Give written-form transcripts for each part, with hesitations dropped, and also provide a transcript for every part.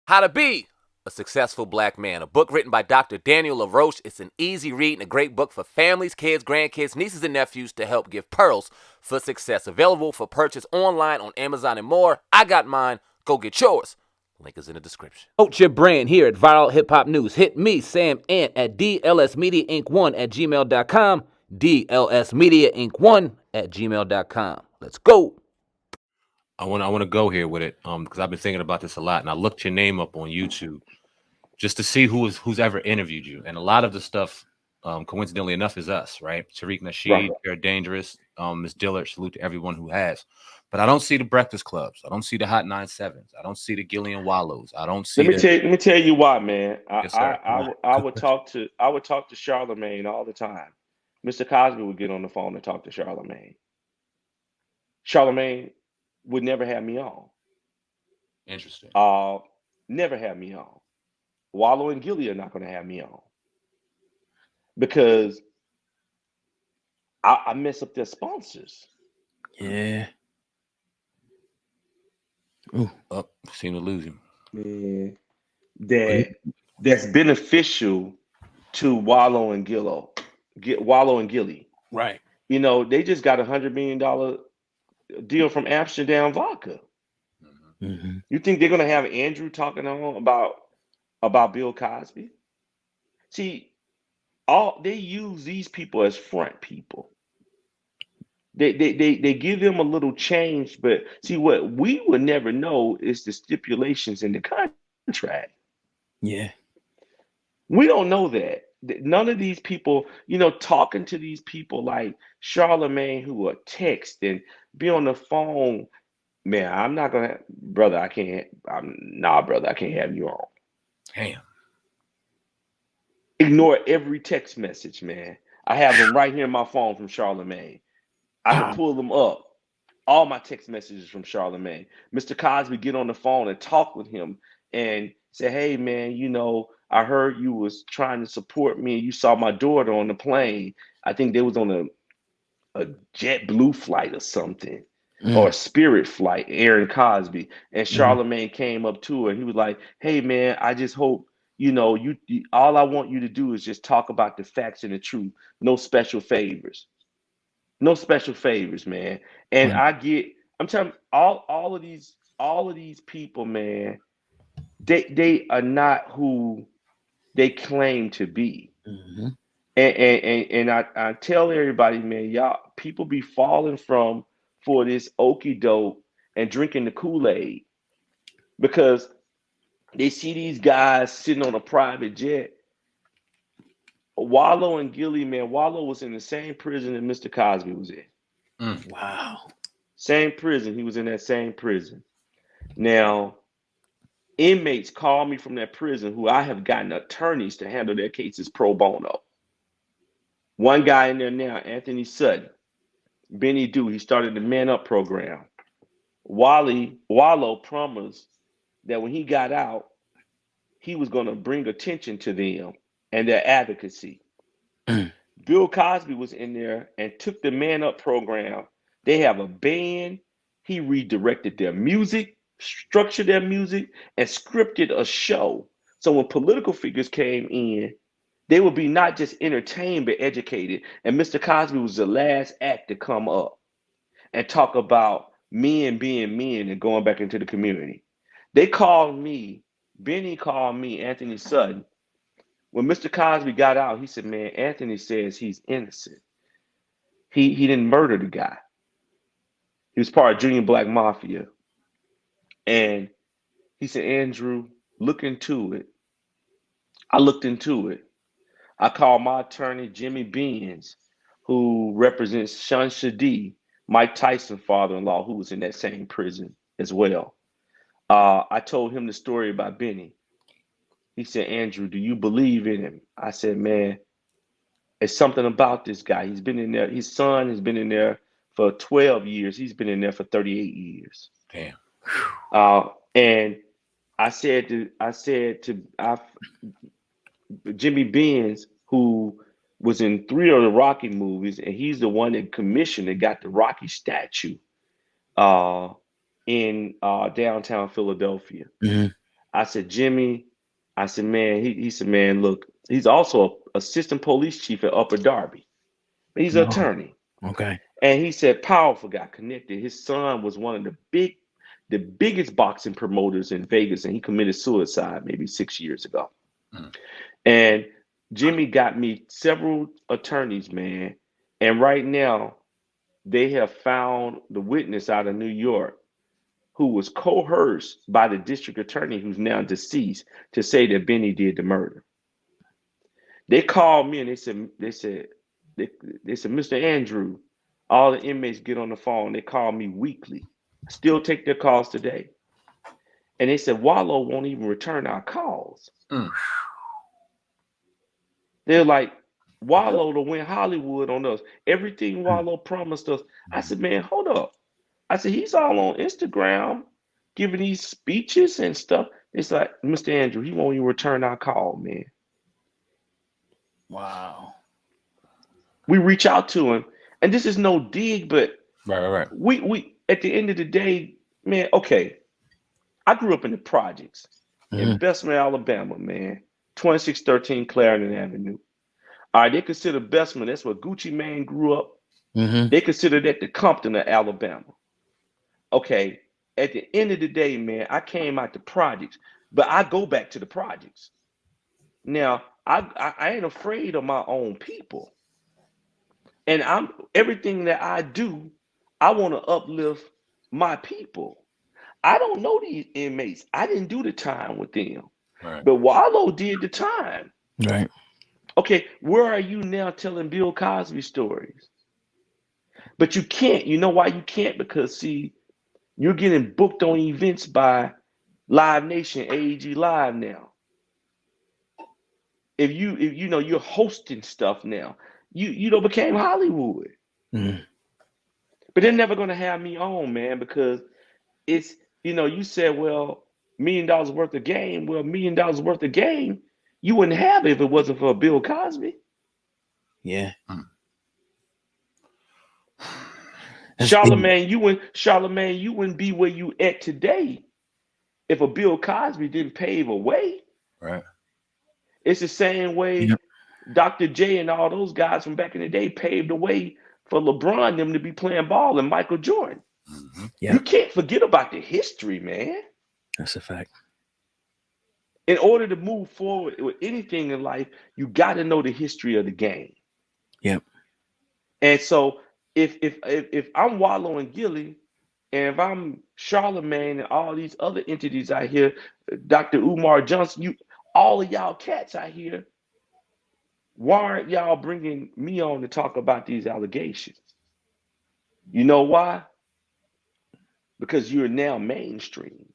How to Be a Successful Black Man, a book written by Dr. Daniel LaRoche. It's an easy read and a great book for families, kids, grandkids, nieces, and nephews to help give pearls for success. Available for purchase online on Amazon and more. I got mine. Go get yours. Link is in the description. Promote your brand here at Viral Hip Hop News. Hit me, Sam Ant, at dlsmediainc1@gmail.com. dlsmediainc1@gmail.com. Let's go. I want to go here with it because I've been thinking about this a lot, and I looked your name up on YouTube just to see who's ever interviewed you, and a lot of the stuff, coincidentally enough, is us, right? Tariq Nasheed, You're Dangerous, Miss Dillard, salute to everyone who has, but I don't see the Breakfast Clubs, I don't see the Hot 97s, I don't see the Gillian Wallows, I don't see. Let me tell you why, man. Yes, sir. I would talk to Charlamagne all the time. Mr. Cosby would get on the phone and talk to Charlamagne. Charlamagne would never have me on. Interesting. Never have me on. Wallow and Gilly are not going to have me on because I mess up their sponsors. Yeah. Ooh, seem to lose him. Man, that's beneficial to Wallow and Gilly. Right. You know, they just got $100 million deal from Amsterdam Vodka. Mm-hmm. You think they're gonna have Andrew talking on about Bill Cosby? See, they use these people as front people. They give them a little change, but see what we would never know is the stipulations in the contract. Yeah. We don't know that. None of these people, talking to these people like Charlamagne who are text and be on the phone. Man, I'm not gonna, brother. I can't. Brother. I can't have you on. Damn. Ignore every text message, man. I have them right here in my phone from Charlamagne. I can pull them up. All my text messages from Charlamagne. Mr. Cosby, get on the phone and talk with him and say, "Hey, man, I heard you was trying to support me. You saw my daughter on the plane. I think they was on a JetBlue flight or something." Or a Spirit flight, Aaron Cosby, and Charlamagne came up to her and he was like, "Hey man, I just hope you all I want you to do is just talk about the facts and the truth. No special favors. No special favors, man." And I'm telling you, all of these people, man, they are not who they claim to be. Mm-hmm. And I tell everybody, man, y'all people be falling for this okie doke and drinking the Kool-Aid because they see these guys sitting on a private jet. Wallow and Gilly, man, Wallow was in the same prison that Mr. Cosby was in. Wow. Same prison. He was in that same prison. Now, inmates call me from that prison who I have gotten attorneys to handle their cases pro bono. One guy in there now, Anthony Sutton. Benny Do, he started the Man Up program. Wallow promised that when he got out, he was going to bring attention to them and their advocacy. Bill Cosby was in there and took the Man Up program. They have a band. He redirected their music, structured their music, and scripted a show. So when political figures came in, they would be not just entertained, but educated. And Mr. Cosby was the last act to come up and talk about men being men and going back into the community. Benny called me, Anthony Sutton. When Mr. Cosby got out, he said, "Man, Anthony says he's innocent. He didn't murder the guy. He was part of Junior Black Mafia." And he said, "Andrew, look into it." I looked into it. I called my attorney, Jimmy Beans, who represents Sean Shadi, Mike Tyson's father-in-law, who was in that same prison as well. I told him the story about Benny. He said, "Andrew, do you believe in him?" I said, "Man, it's something about this guy. He's been in there. His son has been in there for 12 years. He's been in there for 38 years." Damn. And I said to Jimmy Beans, who was in 3 of the Rocky movies, and he's the one that commissioned and got the Rocky statue in downtown Philadelphia. Mm-hmm. I said, Jimmy, I said, man, he said, man, look, he's also a assistant police chief at Upper Darby. He's an No. attorney. Okay. And he said, powerful got connected. His son was one of the biggest boxing promoters in Vegas, and he committed suicide maybe 6 years ago. Mm. And Jimmy got me several attorneys, man. And right now, they have found the witness out of New York who was coerced by the district attorney who's now deceased to say that Benny did the murder. They called me and they said, Mr. Andrew, all the inmates get on the phone. They call me weekly. Still take their calls today. And they said, Wallow won't even return our calls. Mm. They're like, Wallow to win Hollywood on us. Everything Wallow promised us. I said, man, hold up. I said, he's all on Instagram giving these speeches and stuff. It's like, Mr. Andrew, he won't even return our call, man. Wow. We reach out to him, and this is no dig, but Right. we at the end of the day, man, okay. I grew up in the projects in Bessemer, Alabama, man. 2613 Clarendon Avenue. All right, they consider Bessemer, that's where Gucci Mane grew up. They consider that the Compton of Alabama. Okay, at the end of the day, man, I came out the projects, but I go back to the projects. Now, I ain't afraid of my own people. And everything that I do, I want to uplift my people. I don't know these inmates. I didn't do the time with them. Right. But Wallow did the time. Right. Okay, where are you now telling Bill Cosby stories? But you can't. You know why you can't? Because, see, you're getting booked on events by Live Nation, AEG Live now. If you know you're hosting stuff now, you became Hollywood. But they're never gonna have me on, man, because it's, you said, well, $1 million worth of game. Well, $1 million worth of game, you wouldn't have it if it wasn't for Bill Cosby. Yeah. Charlamagne, you wouldn't be where you at today if a Bill Cosby didn't pave a way. Right. It's the same way Dr. J and all those guys from back in the day paved the way for LeBron them to be playing ball and Michael Jordan. You can't forget about the history, man. That's a fact. In order to move forward with anything in life, you got to know the history of the game. Yep. And so if I'm Wallow and Gilly, and if I'm Charlamagne and all these other entities out here, Dr. Umar Johnson, all of y'all cats out here, why aren't y'all bringing me on to talk about these allegations? You know why? Because you're now mainstream.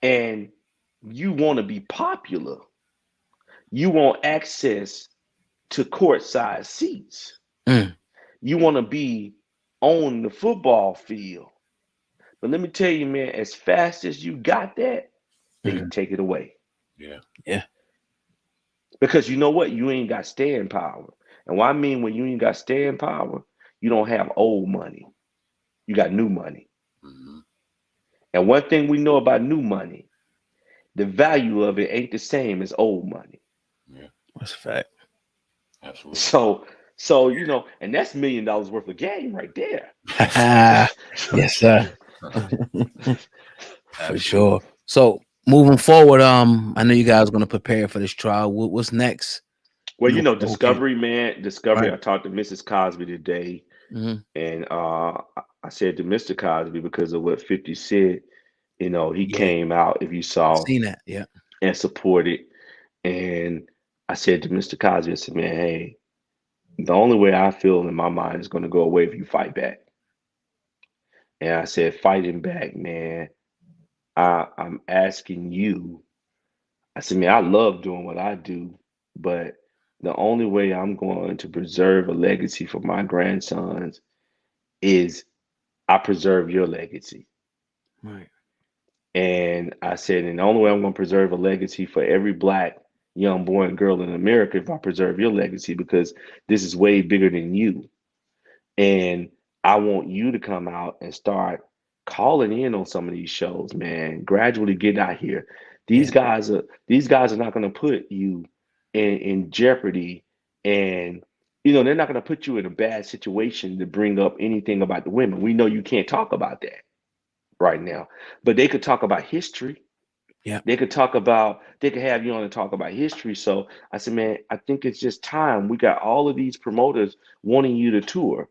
And you want to be popular. You want access to courtside seats. You want to be on the football field. But let me tell you, man, as fast as you got that, they can take it away. Yeah. Because you know what? You ain't got staying power. And what I mean when you ain't got staying power, you don't have old money. You got new money. And one thing we know about new money, the value of it ain't the same as old money. Yeah. That's a fact. Absolutely. So and that's $1 million worth of game right there. Yes, sir. For sure. So moving forward, I know you guys are going to prepare for this trial. What's next? Well, Discovery, man. Discovery. Right. I talked to Mrs. Cosby today, and I said to Mr. Cosby, because of what 50 said, he came out, if you saw, seen that, and supported. And I said to Mr. Cosby, I said, man, hey, the only way I feel in my mind is going to go away if you fight back. And I said, fighting back, man, I'm asking you. I said, man, I love doing what I do, but the only way I'm going to preserve a legacy for my grandsons is I preserve your legacy. Right. And I said, and the only way I'm going to preserve a legacy for every Black young boy and girl in America if I preserve your legacy, because this is way bigger than you. And I want you to come out and start calling in on some of these shows, man. Gradually get out here. Yeah. These guys are not going to put you in jeopardy, and they're not going to put you in a bad situation to bring up anything about the women. We know you can't talk about that right now, but they could talk about history. Yeah. They could have you on and talk about history. So I said, man, I think it's just time. We got all of these promoters wanting you to tour.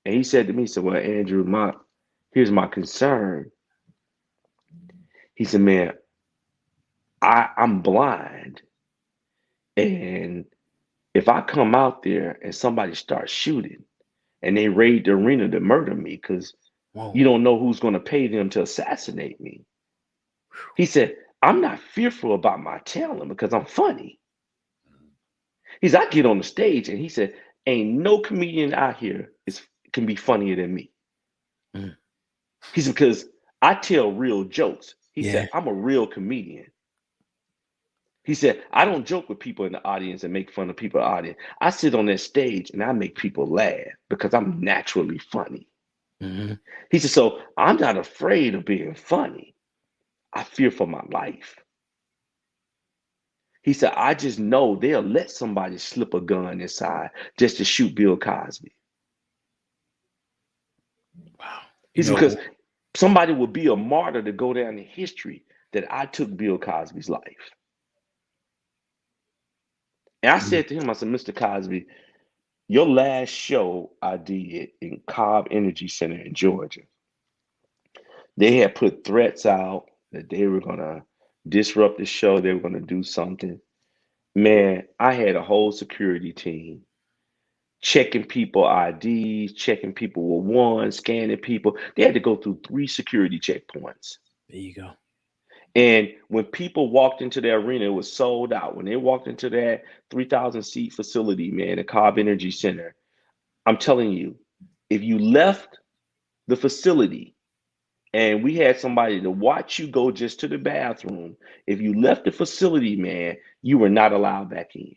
And he said to me, he said, well, Andrew, here's my concern. He said, man, I'm blind. And if I come out there and somebody starts shooting and they raid the arena to murder me, because you don't know who's going to pay them to assassinate me. He said, I'm not fearful about my talent because I'm funny. He said, I get on the stage, and he said, ain't no comedian out here can be funnier than me. Mm. He said, because I tell real jokes. He Yeah. said, I'm a real comedian. He said, I don't joke with people in the audience and make fun of people in the audience. I sit on that stage and I make people laugh because I'm naturally funny. Mm-hmm. He said, so I'm not afraid of being funny. I fear for my life. He said, I just know they'll let somebody slip a gun inside just to shoot Bill Cosby. Wow. He said, because somebody will be a martyr to go down in history that I took Bill Cosby's life. And I said to him, I said, Mr. Cosby, your last show I did in Cobb Energy Center in Georgia, they had put threats out that they were going to disrupt the show. They were going to do something. Man, I had a whole security team checking people IDs, checking people with wands, scanning people. They had to go through 3 security checkpoints. There you go. And when people walked into the arena, it was sold out. When they walked into that 3,000 seat facility, man, the Cobb Energy Center, I'm telling you, if you left the facility and we had somebody to watch you go just to the bathroom, if you left the facility, man, you were not allowed back in.